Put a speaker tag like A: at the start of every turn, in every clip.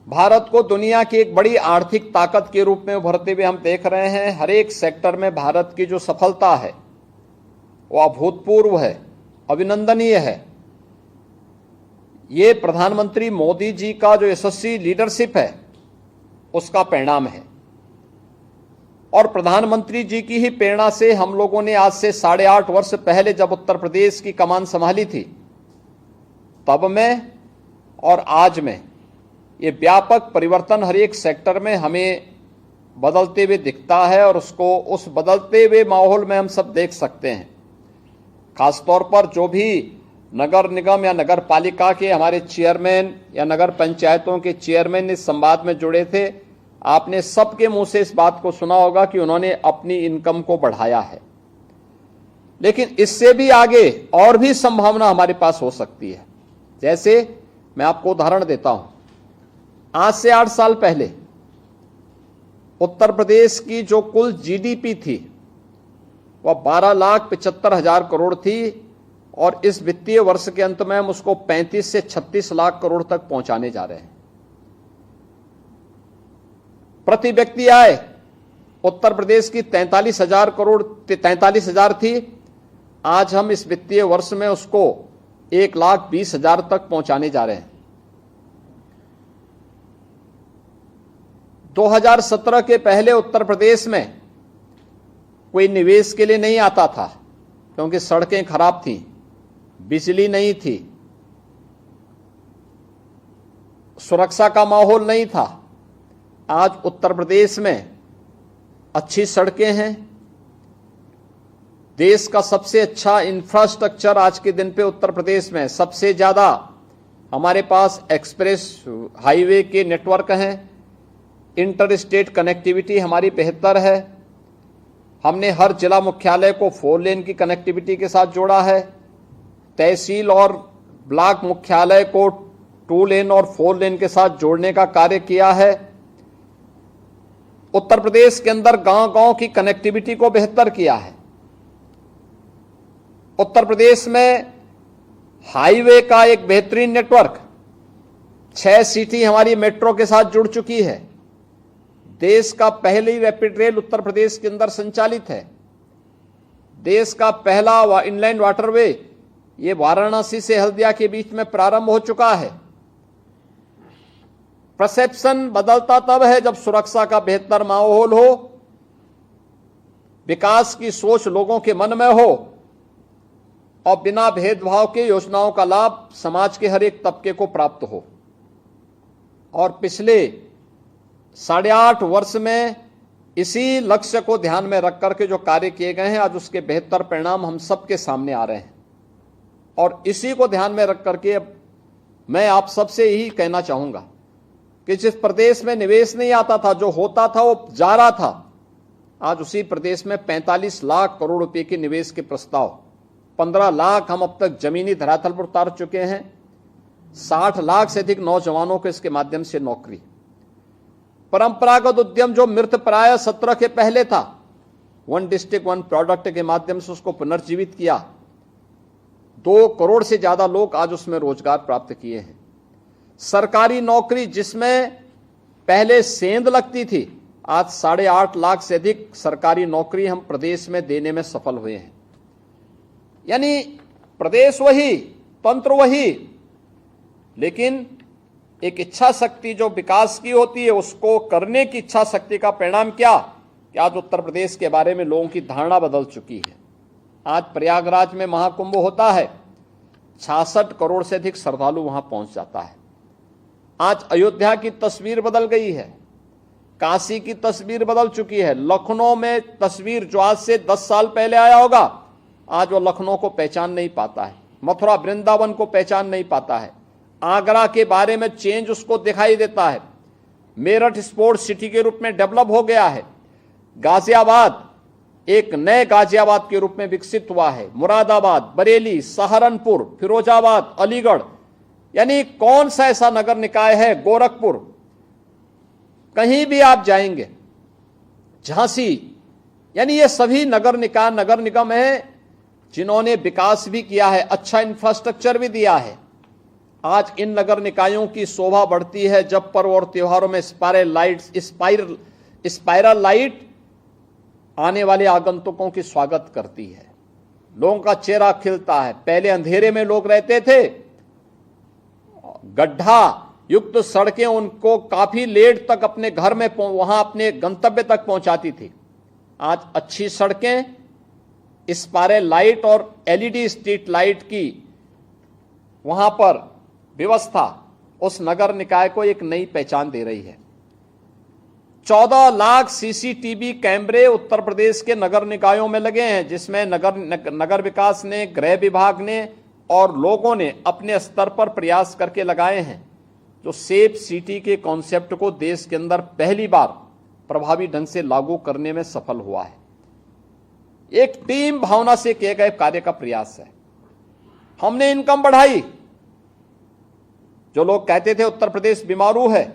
A: भारत को दुनिया की एक बड़ी आर्थिक ताकत के रूप में उभरते हुए हम देख रहे हैं। हर एक सेक्टर में भारत की जो सफलता है वो अभूतपूर्व है, अभिनंदनीय है। ये प्रधानमंत्री मोदी जी का जो यशस्वी लीडरशिप है उसका परिणाम है। और प्रधानमंत्री जी की ही प्रेरणा से हम लोगों ने आज से 8.5 वर्ष पहले जब उत्तर प्रदेश की कमान संभाली थी, तब में और आज में ये व्यापक परिवर्तन हर एक सेक्टर में हमें बदलते हुए दिखता है। और उसको उस बदलते हुए माहौल में हम सब देख सकते हैं। खासतौर पर जो भी नगर निगम या नगर पालिका के हमारे चेयरमैन या नगर पंचायतों के चेयरमैन इस संवाद में जुड़े थे, आपने सबके मुंह से इस बात को सुना होगा कि उन्होंने अपनी इनकम को बढ़ाया है। लेकिन इससे भी आगे और भी संभावना हमारे पास हो सकती है। जैसे मैं आपको उदाहरण देता हूं, आज से 8 साल पहले उत्तर प्रदेश की जो कुल जीडीपी थी वह 12,75,000 करोड़ थी और इस वित्तीय वर्ष के अंत में हम उसको 35 से 36 लाख करोड़ तक पहुंचाने जा रहे हैं। प्रति व्यक्ति आय उत्तर प्रदेश की 43,000 थी। आज हम इस वित्तीय वर्ष में उसको 1,20,000 तक पहुंचाने जा रहे हैं। 2017 के पहले उत्तर प्रदेश में कोई निवेश के लिए नहीं आता था, क्योंकि सड़कें खराब थीं, बिजली नहीं थी, सुरक्षा का माहौल नहीं था। आज उत्तर प्रदेश में अच्छी सड़कें हैं, देश का सबसे अच्छा इंफ्रास्ट्रक्चर आज के दिन पे उत्तर प्रदेश में, सबसे ज्यादा हमारे पास एक्सप्रेस हाईवे के नेटवर्क हैं, इंटर स्टेट कनेक्टिविटी हमारी बेहतर है। हमने हर जिला मुख्यालय को 4 लेन की कनेक्टिविटी के साथ जोड़ा है। तहसील और ब्लॉक मुख्यालय को 2 लेन और 4 लेन के साथ जोड़ने का कार्य किया है। उत्तर प्रदेश के अंदर गांव-गांव की कनेक्टिविटी को बेहतर किया है। उत्तर प्रदेश में हाईवे का एक बेहतरीन नेटवर्क, 6 सिटी हमारी मेट्रो के साथ जुड़ चुकी है। देश का पहली रैपिड रेल उत्तर प्रदेश के अंदर संचालित है। देश का पहला इनलैंड वाटरवे ये वाराणसी से हल्दिया के बीच में प्रारंभ हो चुका है। परसेप्शन बदलता तब है जब सुरक्षा का बेहतर माहौल हो, विकास की सोच लोगों के मन में हो और बिना भेदभाव के योजनाओं का लाभ समाज के हर एक तबके को प्राप्त हो। और पिछले 8.5 वर्ष में इसी लक्ष्य को ध्यान में रख करके जो कार्य किए गए हैं, आज उसके बेहतर परिणाम हम सबके सामने आ रहे हैं। और इसी को ध्यान में रख करके मैं आप सबसे यही कहना चाहूंगा कि जिस प्रदेश में निवेश नहीं आता था, जो होता था वो जा रहा था, आज उसी प्रदेश में 45 लाख करोड़ रुपए के निवेश के प्रस्ताव, 15 लाख हम अब तक जमीनी धरातल पर उतार चुके हैं। 60 लाख से अधिक नौजवानों को इसके माध्यम से नौकरी। परंपरागत उद्यम जो मृत प्राय 17 के पहले था, 1 डिस्ट्रिक्ट 1 प्रोडक्ट के माध्यम से उसको पुनर्जीवित किया। 2 करोड़ से ज्यादा लोग आज उसमें रोजगार प्राप्त किए हैं। सरकारी नौकरी जिसमें पहले सेंध लगती थी, आज 8.5 लाख से अधिक सरकारी नौकरी हम प्रदेश में देने में सफल हुए हैं। यानी प्रदेश वही, तंत्र वही, लेकिन एक इच्छा शक्ति जो विकास की होती है, उसको करने की इच्छा शक्ति का परिणाम क्या कि आज उत्तर प्रदेश के बारे में लोगों की धारणा बदल चुकी है। आज प्रयागराज में महाकुंभ होता है, 66 करोड़ से अधिक श्रद्धालु वहां पहुंच जाता है। आज अयोध्या की तस्वीर बदल गई है, काशी की तस्वीर बदल चुकी है। लखनऊ में तस्वीर जो आज से 10 साल पहले आया होगा, आज वो लखनऊ को पहचान नहीं पाता है, मथुरा वृंदावन को पहचान नहीं पाता है। आगरा के बारे में चेंज उसको दिखाई देता है। मेरठ स्पोर्ट्स सिटी के रूप में डेवलप हो गया है। गाजियाबाद एक नए गाजियाबाद के रूप में विकसित हुआ है। मुरादाबाद, बरेली, सहारनपुर, फिरोजाबाद, अलीगढ़, यानी कौन सा ऐसा नगर निकाय है, गोरखपुर, कहीं भी आप जाएंगे, झांसी, यानी ये सभी नगर निकाय, नगर निगम है जिन्होंने विकास भी किया है, अच्छा इंफ्रास्ट्रक्चर भी दिया है। आज इन नगर निकायों की शोभा बढ़ती है जब पर्व और त्योहारों में स्पाइरल लाइट आने वाले आगंतुकों की स्वागत करती है। लोगों का चेहरा खिलता है। पहले अंधेरे में लोग रहते थे, गड्ढा युक्त सड़कें उनको काफी लेट तक अपने घर में वहां अपने गंतव्य तक पहुंचाती थी। आज अच्छी सड़कें, स्पाइरल लाइट और एलईडी स्ट्रीट लाइट की वहां पर व्यवस्था उस नगर निकाय को एक नई पहचान दे रही है। 14 लाख सीसीटीवी कैमरे उत्तर प्रदेश के नगर निकायों में लगे हैं, जिसमें नगर विकास ने, गृह विभाग ने और लोगों ने अपने स्तर पर प्रयास करके लगाए हैं, जो सेफ सिटी के कॉन्सेप्ट को देश के अंदर पहली बार प्रभावी ढंग से लागू करने में सफल हुआ है। एक टीम भावना से किए गए कार्य का प्रयास है। हमने इनकम बढ़ाई। जो लोग कहते थे उत्तर प्रदेश बीमारू है,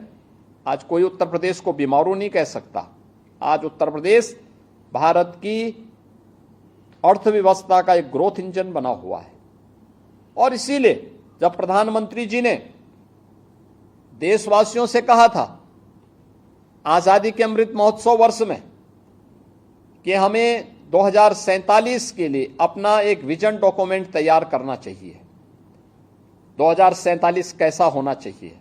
A: आज कोई उत्तर प्रदेश को बीमारू नहीं कह सकता। आज उत्तर प्रदेश भारत की अर्थव्यवस्था का एक ग्रोथ इंजन बना हुआ है। और इसीलिए जब प्रधानमंत्री जी ने देशवासियों से कहा था आजादी के अमृत महोत्सव वर्ष में कि हमें 2047 के लिए अपना एक विजन डॉक्यूमेंट तैयार करना चाहिए, 2047 कैसा होना चाहिए,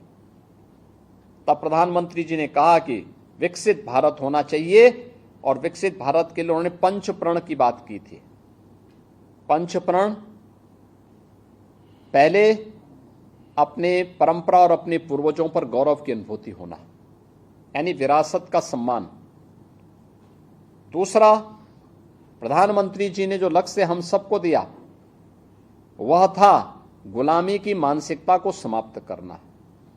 A: तब प्रधानमंत्री जी ने कहा कि विकसित भारत होना चाहिए। और विकसित भारत के लिए उन्होंने पंच प्रण की बात की थी। पंच प्रण, पहले अपने परंपरा और अपने पूर्वजों पर गौरव की अनुभूति होना, यानी विरासत का सम्मान। दूसरा, प्रधानमंत्री जी ने जो लक्ष्य हम सबको दिया वह था गुलामी की मानसिकता को समाप्त करना।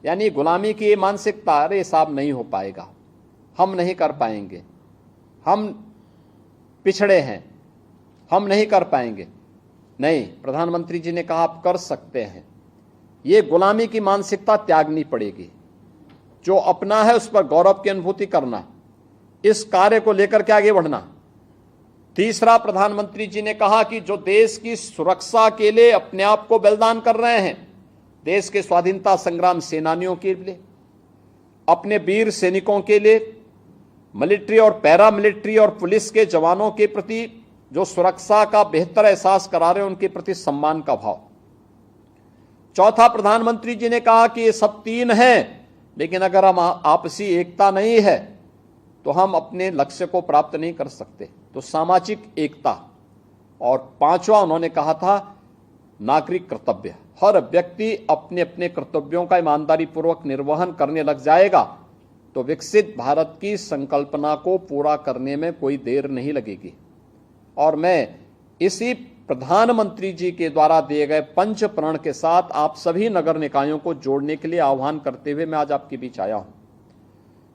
A: यानी गुलामी की ये मानसिकता, अरे साहब नहीं हो पाएगा, हम नहीं कर पाएंगे, हम पिछड़े हैं, हम नहीं कर पाएंगे। नहीं, प्रधानमंत्री जी ने कहा आप कर सकते हैं। ये गुलामी की मानसिकता त्यागनी पड़ेगी। जो अपना है उस पर गौरव की अनुभूति करना, इस कार्य को लेकर के आगे बढ़ना। तीसरा, प्रधानमंत्री जी ने कहा कि जो देश की सुरक्षा के लिए अपने आप को बलिदान कर रहे हैं, देश के स्वाधीनता संग्राम सेनानियों के लिए, अपने वीर सैनिकों के लिए, मिलिट्री और पैरा मिलिट्री और पुलिस के जवानों के प्रति जो सुरक्षा का बेहतर एहसास करा रहे हैं, उनके प्रति सम्मान का भाव। चौथा, प्रधानमंत्री जी ने कहा कि ये सब तीन हैं, लेकिन अगर हम आपसी एकता नहीं है तो हम अपने लक्ष्य को प्राप्त नहीं कर सकते, तो सामाजिक एकता। और पांचवा उन्होंने कहा था नागरिक कर्तव्य। हर व्यक्ति अपने अपने कर्तव्यों का ईमानदारी पूर्वक निर्वहन करने लग जाएगा तो विकसित भारत की संकल्पना को पूरा करने में कोई देर नहीं लगेगी। और मैं इसी प्रधानमंत्री जी के द्वारा दिए गए पंच प्रण के साथ आप सभी नगर निकायों को जोड़ने के लिए आह्वान करते हुए मैं आज आपके बीच आया हूं।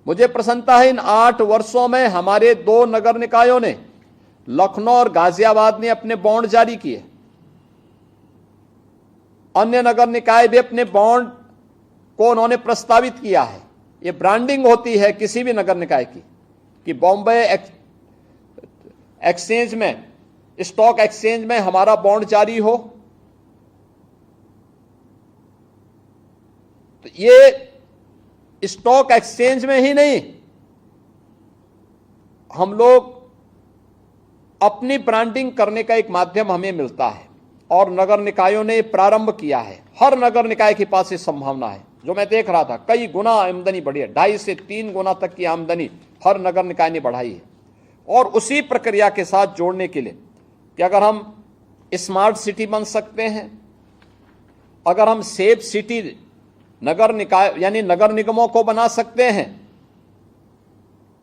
A: मुझे प्रसन्नता है इन 8 वर्षों में हमारे 2 नगर निकायों ने, लखनऊ और गाजियाबाद ने अपने बॉन्ड जारी किए। अन्य नगर निकाय भी अपने बॉन्ड को उन्होंने प्रस्तावित किया है। ये ब्रांडिंग होती है किसी भी नगर निकाय की कि बॉम्बे एक्सचेंज में, स्टॉक एक्सचेंज में हमारा बॉन्ड जारी हो। तो ये स्टॉक एक्सचेंज में ही नहीं, हम लोग अपनी ब्रांडिंग करने का एक माध्यम हमें मिलता है और नगर निकायों ने प्रारंभ किया है। हर नगर निकाय के पास ये संभावना है। जो मैं देख रहा था, कई गुना आमदनी बढ़ी है, 2.5 से 3 गुना तक की आमदनी हर नगर निकाय ने बढ़ाई है। और उसी प्रक्रिया के साथ जोड़ने के लिए कि अगर हम स्मार्ट सिटी बन सकते हैं, अगर हम सेफ सिटी नगर निकाय यानी नगर निगमों को बना सकते हैं।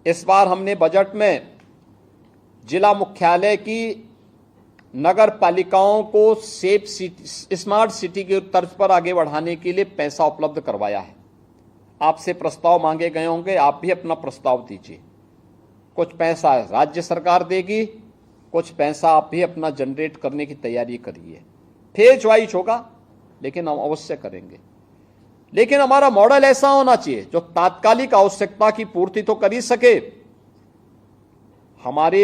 A: इस बार हमने बजट में जिला मुख्यालय की नगर पालिकाओं को सेफ सिटी, स्मार्ट सिटी के तर्ज पर आगे बढ़ाने के लिए पैसा उपलब्ध करवाया है। आपसे प्रस्ताव मांगे गए होंगे, आप भी अपना प्रस्ताव दीजिए। कुछ पैसा राज्य सरकार देगी, कुछ पैसा आप भी अपना जनरेट करने की तैयारी करिए। फेज वाइज होगा, लेकिन हम अवश्य करेंगे। लेकिन हमारा मॉडल ऐसा होना चाहिए जो तात्कालिक आवश्यकता की पूर्ति तो कर ही सके, हमारे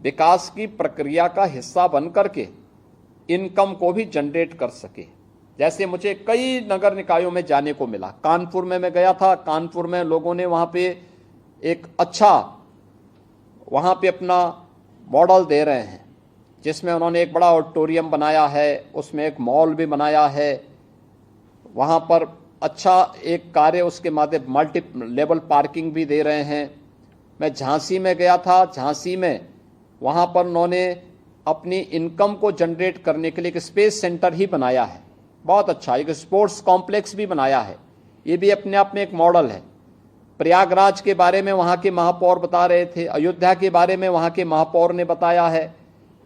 A: विकास की प्रक्रिया का हिस्सा बनकर के इनकम को भी जनरेट कर सके। जैसे मुझे कई नगर निकायों में जाने को मिला। कानपुर में मैं गया था, कानपुर में लोगों ने वहां पे एक अच्छा वहां पे अपना मॉडल दे रहे हैं, जिसमें उन्होंने एक बड़ा ऑडिटोरियम बनाया है, उसमें एक मॉल भी बनाया है, वहां पर अच्छा एक कार्य उसके माध्यम मल्टी लेवल पार्किंग भी दे रहे हैं। मैं झांसी में गया था, झांसी में वहां पर उन्होंने अपनी इनकम को जनरेट करने के लिए एक स्पेस सेंटर ही बनाया है, बहुत अच्छा। एक स्पोर्ट्स कॉम्प्लेक्स भी बनाया है, ये भी अपने आप में एक मॉडल है। प्रयागराज के बारे में वहां के महापौर बता रहे थे, अयोध्या के बारे में वहां के महापौर ने बताया है,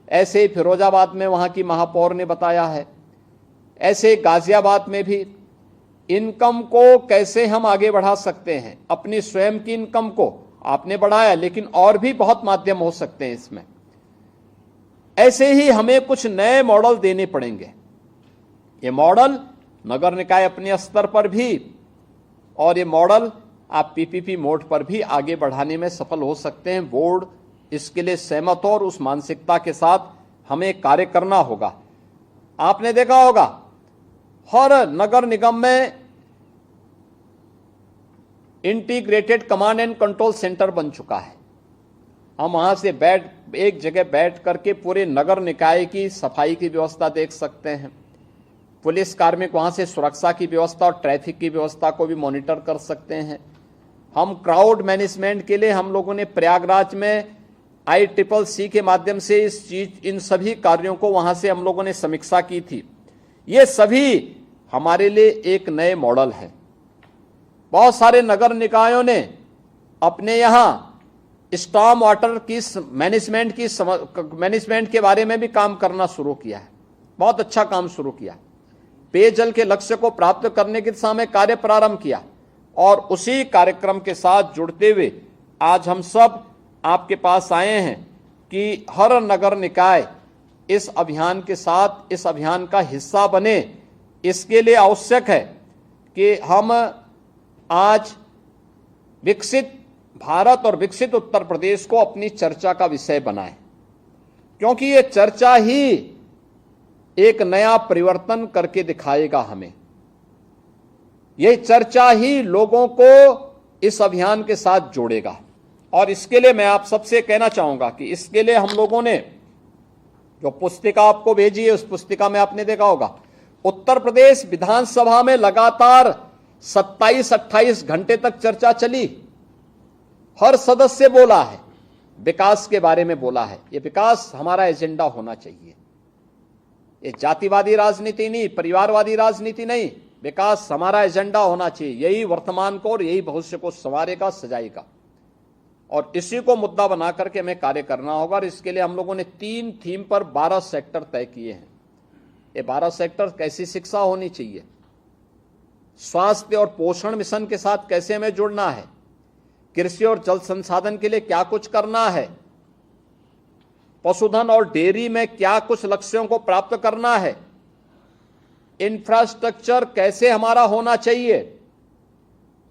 A: ऐसे ही फिरोजाबाद में वहां की महापौर ने बताया है, ऐसे गाजियाबाद में भी इनकम को कैसे हम आगे बढ़ा सकते हैं। अपनी स्वयं की इनकम को आपने बढ़ाया, लेकिन और भी बहुत माध्यम हो सकते हैं इसमें। ऐसे ही हमें कुछ नए मॉडल देने पड़ेंगे। ये मॉडल नगर निकाय अपने स्तर पर भी, और ये मॉडल आप पीपीपी मोड पर भी आगे बढ़ाने में सफल हो सकते हैं। बोर्ड इसके लिए सहमत हो और उस मानसिकता के साथ हमें कार्य करना होगा। आपने देखा होगा हर नगर निगम में integrated command and control centre बन चुका है। हम वहां से एक जगह बैठ करके पूरे नगर निकाय की सफाई की व्यवस्था देख सकते हैं। पुलिस कार्मिक वहां से सुरक्षा की व्यवस्था और ट्रैफिक की व्यवस्था को भी मॉनिटर कर सकते हैं। हम क्राउड मैनेजमेंट के लिए हम लोगों ने प्रयागराज में ICCC के माध्यम से इन सभी कार्यों को वहां से हम लोगों ने समीक्षा की थी। ये सभी हमारे लिए एक नए मॉडल है। बहुत सारे नगर निकायों ने अपने यहां स्टॉर्म वाटर की मैनेजमेंट के बारे में भी काम करना शुरू किया है, बहुत अच्छा काम शुरू किया। पेयजल के लक्ष्य को प्राप्त करने की दिशा में कार्य प्रारंभ किया, और उसी कार्यक्रम के साथ जुड़ते हुए आज हम सब आपके पास आए हैं कि हर नगर निकाय इस अभियान के साथ इस अभियान का हिस्सा बने। इसके लिए आवश्यक है कि हम आज विकसित भारत और विकसित उत्तर प्रदेश को अपनी चर्चा का विषय बनाएं, क्योंकि ये चर्चा ही एक नया परिवर्तन करके दिखाएगा हमें। यह चर्चा ही लोगों को इस अभियान के साथ जोड़ेगा। और इसके लिए मैं आप सबसे कहना चाहूंगा कि इसके लिए हम लोगों ने जो पुस्तिका आपको भेजी है, उस पुस्तिका में आपने देखा होगा उत्तर प्रदेश विधानसभा में लगातार 27-28 घंटे तक चर्चा चली। हर सदस्य बोला है, विकास के बारे में बोला है। ये विकास हमारा एजेंडा होना चाहिए। ये जातिवादी राजनीति नहीं, परिवारवादी राजनीति नहीं, विकास हमारा एजेंडा होना चाहिए। यही वर्तमान को और यही भविष्य को संवारेगा, सजाएगा, और इसी को मुद्दा बना करके हमें कार्य करना होगा। और इसके लिए हम लोगों ने 3 थीम पर 12 सेक्टर तय किए हैं। ये 12 सेक्टर कैसी शिक्षा होनी चाहिए, स्वास्थ्य और पोषण मिशन के साथ कैसे हमें जुड़ना है, कृषि और जल संसाधन के लिए क्या कुछ करना है, पशुधन और डेयरी में क्या कुछ लक्ष्यों को प्राप्त करना है, इंफ्रास्ट्रक्चर कैसे हमारा होना चाहिए,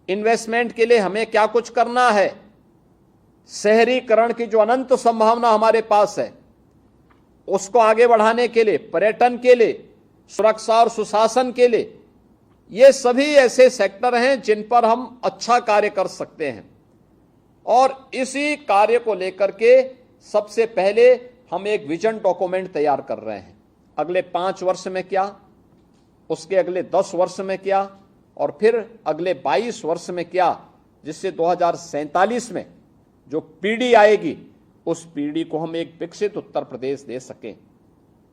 A: इन्वेस्टमेंट के लिए हमें क्या कुछ करना है, शहरीकरण की जो अनंत संभावना हमारे पास है उसको आगे बढ़ाने के लिए, पर्यटन के लिए, सुरक्षा और सुशासन के लिए, ये सभी ऐसे सेक्टर हैं जिन पर हम अच्छा कार्य कर सकते हैं। और इसी कार्य को लेकर के सबसे पहले हम एक विजन डॉक्यूमेंट तैयार कर रहे हैं। अगले 5 वर्ष में क्या, उसके अगले 10 वर्ष में क्या, और फिर अगले 22 वर्ष में क्या, जिससे 2047 में जो पीढ़ी आएगी उस पीढ़ी को हम एक विकसित उत्तर प्रदेश दे सकें।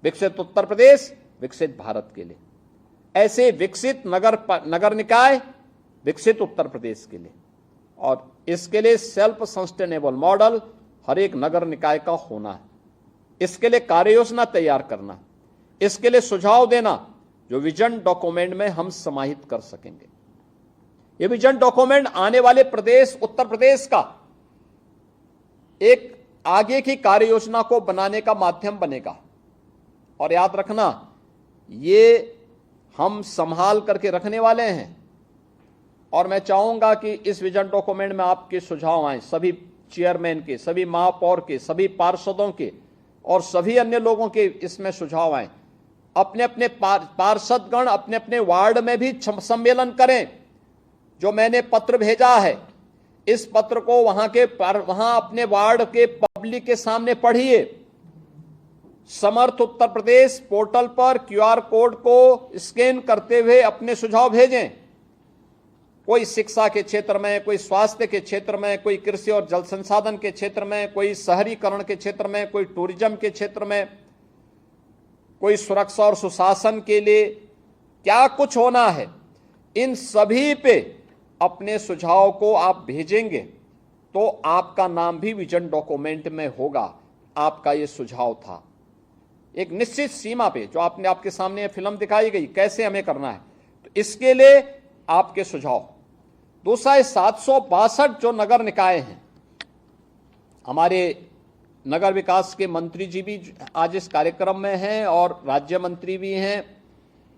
A: विकसित उत्तर प्रदेश विकसित भारत के लिए, ऐसे विकसित नगर निकाय विकसित उत्तर प्रदेश के लिए। और इसके लिए सेल्फ सस्टेनेबल मॉडल हर एक नगर निकाय का होना है। इसके लिए कार्य योजना तैयार करना, इसके लिए सुझाव देना जो विजन डॉक्यूमेंट में हम समाहित कर सकेंगे। ये विजन डॉक्यूमेंट आने वाले प्रदेश उत्तर प्रदेश का एक आगे की कार्य योजना को बनाने का माध्यम बनेगा। और याद रखना, ये हम संभाल करके रखने वाले हैं। और मैं चाहूंगा कि इस विजन डॉक्यूमेंट में आपके सुझाव आए, सभी चेयरमैन के, सभी महापौर के, सभी पार्षदों के और सभी अन्य लोगों के इसमें सुझाव आए, अपने अपने पार्षदगण अपने अपने वार्ड में भी सम्मेलन करें। जो मैंने पत्र भेजा है, इस पत्र को वहां अपने वार्ड के पब्लिक के सामने पढ़िए। समर्थ उत्तर प्रदेश पोर्टल पर क्यूआर कोड को स्कैन करते हुए अपने सुझाव भेजें। कोई शिक्षा के क्षेत्र में, कोई स्वास्थ्य के क्षेत्र में, कोई कृषि और जल संसाधन के क्षेत्र में, कोई शहरीकरण के क्षेत्र में, कोई टूरिज्म के क्षेत्र में, कोई सुरक्षा और सुशासन के लिए क्या कुछ होना है, इन सभी पे अपने सुझाव को आप भेजेंगे तो आपका नाम भी विजन डॉक्यूमेंट में होगा। आपका ये सुझाव था एक निश्चित सीमा पे, जो आपके सामने फिल्म दिखाई गई कैसे हमें करना है, तो इसके लिए आपके सुझाव। दूसरा है 762 जो नगर निकाय हैं, हमारे नगर विकास के मंत्री जी भी आज इस कार्यक्रम में हैं और राज्य मंत्री भी हैं,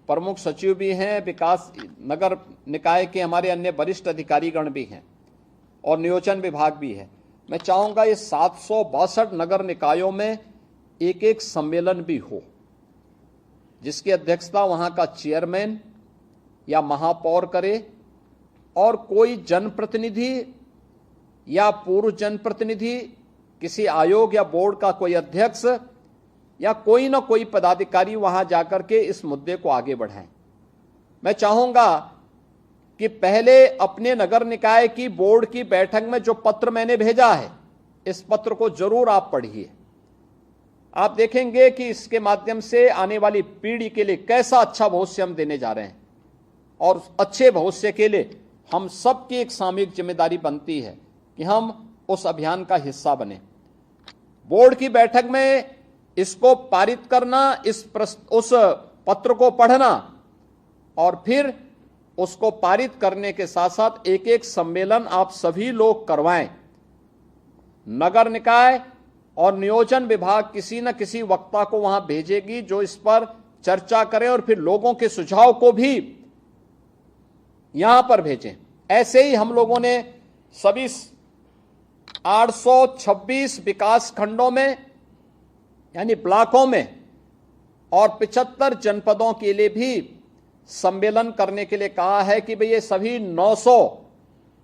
A: प्रमुख सचिव भी हैं, विकास नगर निकाय के हमारे अन्य वरिष्ठ अधिकारीगण भी हैं और नियोजन विभाग भी है। मैं चाहूंगा ये 762 नगर निकायों में एक एक सम्मेलन भी हो, जिसकी अध्यक्षता वहां का चेयरमैन या महापौर करे और कोई जनप्रतिनिधि या पूर्व जनप्रतिनिधि, किसी आयोग या बोर्ड का कोई अध्यक्ष या कोई ना कोई पदाधिकारी वहां जाकर के इस मुद्दे को आगे बढ़ाएं। मैं चाहूंगा कि पहले अपने नगर निकाय की बोर्ड की बैठक में जो पत्र मैंने भेजा है, इस पत्र को जरूर आप पढ़िए। आप देखेंगे कि इसके माध्यम से आने वाली पीढ़ी के लिए कैसा अच्छा भविष्य हम देने जा रहे हैं और अच्छे भविष्य के लिए हम सबकी एक सामूहिक जिम्मेदारी बनती है कि हम उस अभियान का हिस्सा बने। बोर्ड की बैठक में इसको पारित करना, उस पत्र को पढ़ना और फिर उसको पारित करने के साथ साथ एक एक सम्मेलन आप सभी लोग करवाएं। नगर निकाय और नियोजन विभाग किसी न किसी वक्ता को वहां भेजेगी जो इस पर चर्चा करे और फिर लोगों के सुझाव को भी यहां पर भेजें। ऐसे ही हम लोगों ने सभी 826 विकास खंडों में यानी ब्लॉकों में और 75 जनपदों के लिए भी सम्मेलन करने के लिए कहा है कि भाई ये सभी 900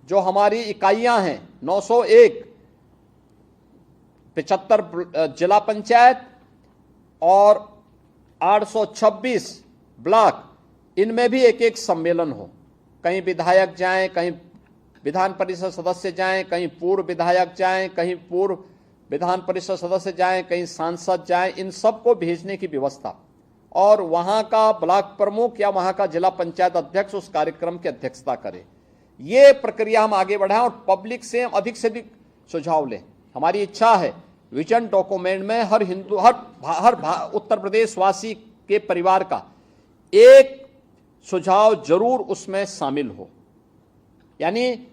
A: जो हमारी इकाइयां हैं, 901 75 जिला पंचायत और 826 ब्लॉक, इनमें भी एक एक सम्मेलन हो। कहीं विधायक जाएं, कहीं विधान परिषद सदस्य जाएं, कहीं पूर्व विधायक जाएं, कहीं पूर्व विधान परिषद सदस्य जाएं, कहीं सांसद जाएं, इन सबको भेजने की व्यवस्था और वहां का ब्लॉक प्रमुख या वहां का जिला पंचायत अध्यक्ष उस कार्यक्रम की अध्यक्षता करे। ये प्रक्रिया हम आगे बढ़ाएं और पब्लिक से अधिक से अधिक सुझाव लें। हमारी इच्छा है विजन डॉक्यूमेंट में हर उत्तर प्रदेश वासी के परिवार का एक सुझाव जरूर उसमें शामिल हो, यानी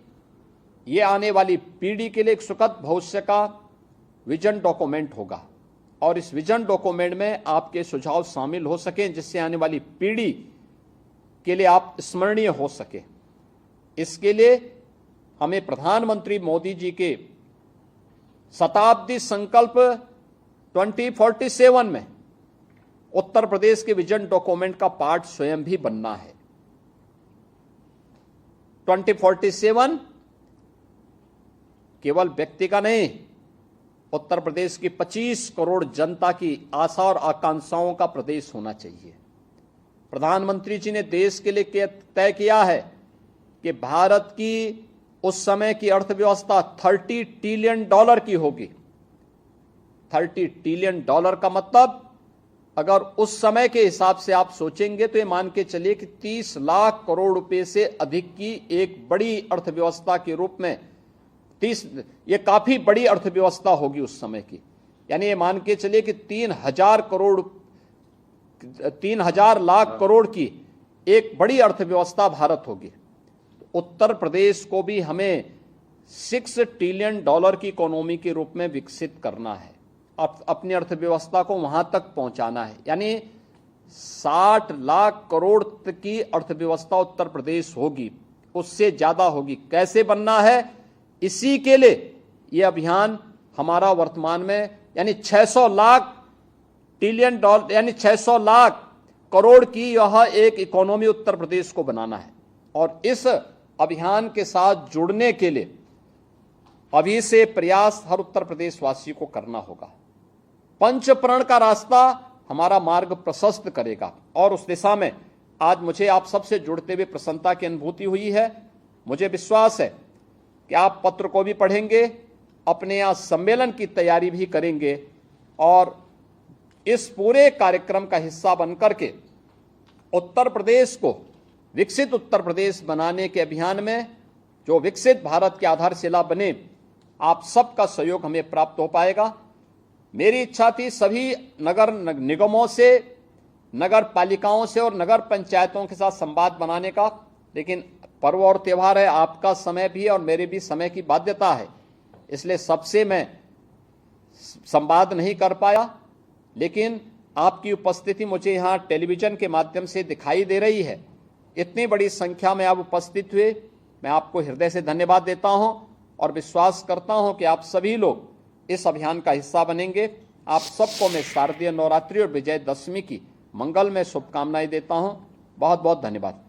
A: ये आने वाली पीढ़ी के लिए एक सुखद भविष्य का विजन डॉक्यूमेंट होगा और इस विजन डॉक्यूमेंट में आपके सुझाव शामिल हो सकें, जिससे आने वाली पीढ़ी के लिए आप स्मरणीय हो सके। इसके लिए हमें प्रधानमंत्री मोदी जी के शताब्दी संकल्प 2047 में उत्तर प्रदेश के विजन डॉक्यूमेंट का पार्ट स्वयं भी बनना है। 2047 केवल व्यक्ति का नहीं, उत्तर प्रदेश की 25 करोड़ जनता की आशा और आकांक्षाओं का प्रदेश होना चाहिए। प्रधानमंत्री जी ने देश के लिए तय किया है कि भारत की उस समय की अर्थव्यवस्था $30 ट्रिलियन की होगी। $30 ट्रिलियन का मतलब अगर उस समय के हिसाब से आप सोचेंगे तो ये मान के चलिए कि 30 लाख करोड़ रुपए से अधिक की एक बड़ी अर्थव्यवस्था के रूप में ये काफी बड़ी अर्थव्यवस्था होगी उस समय की। यानी ये मान के चलिए कि 3,000 लाख करोड़ की एक बड़ी अर्थव्यवस्था भारत होगी। उत्तर प्रदेश को भी हमें $6 ट्रिलियन की इकोनॉमी के रूप में विकसित करना है, अपनी अर्थव्यवस्था को वहां तक पहुंचाना है। यानी 60 लाख करोड़ की अर्थव्यवस्था उत्तर प्रदेश होगी, उससे ज्यादा होगी। कैसे बनना है, इसी के लिए ये अभियान हमारा वर्तमान में यानी $600 लाख ट्रिलियन यानी 600 लाख करोड़ की यह एक इकोनॉमी उत्तर प्रदेश को बनाना है और इस अभियान के साथ जुड़ने के लिए अभी से प्रयास हर उत्तर प्रदेश वासी को करना होगा। पंच प्रण का रास्ता हमारा मार्ग प्रशस्त करेगा और उस दिशा में आज मुझे आप सबसे जुड़ते हुए प्रसन्नता की अनुभूति हुई है। मुझे विश्वास है कि आप पत्र को भी पढ़ेंगे, अपने यहाँ सम्मेलन की तैयारी भी करेंगे और इस पूरे कार्यक्रम का हिस्सा बनकर के उत्तर प्रदेश को विकसित उत्तर प्रदेश बनाने के अभियान में जो विकसित भारत की आधारशिला बने, आप सबका सहयोग हमें प्राप्त हो पाएगा। मेरी इच्छा थी सभी नगर निगमों से, नगर पालिकाओं से और नगर पंचायतों के साथ संवाद बनाने का, लेकिन पर्व और त्यौहार है, आपका समय भी है और मेरे भी समय की बाध्यता है, इसलिए सबसे मैं संवाद नहीं कर पाया। लेकिन आपकी उपस्थिति मुझे यहाँ टेलीविजन के माध्यम से दिखाई दे रही है। इतनी बड़ी संख्या में आप उपस्थित हुए, मैं आपको हृदय से धन्यवाद देता हूँ और विश्वास करता हूँ कि आप सभी लोग इस अभियान का हिस्सा बनेंगे। आप सबको मैं शारदीय नवरात्रि और विजयदशमी की मंगलमय शुभकामनाएं देता हूँ। बहुत बहुत धन्यवाद।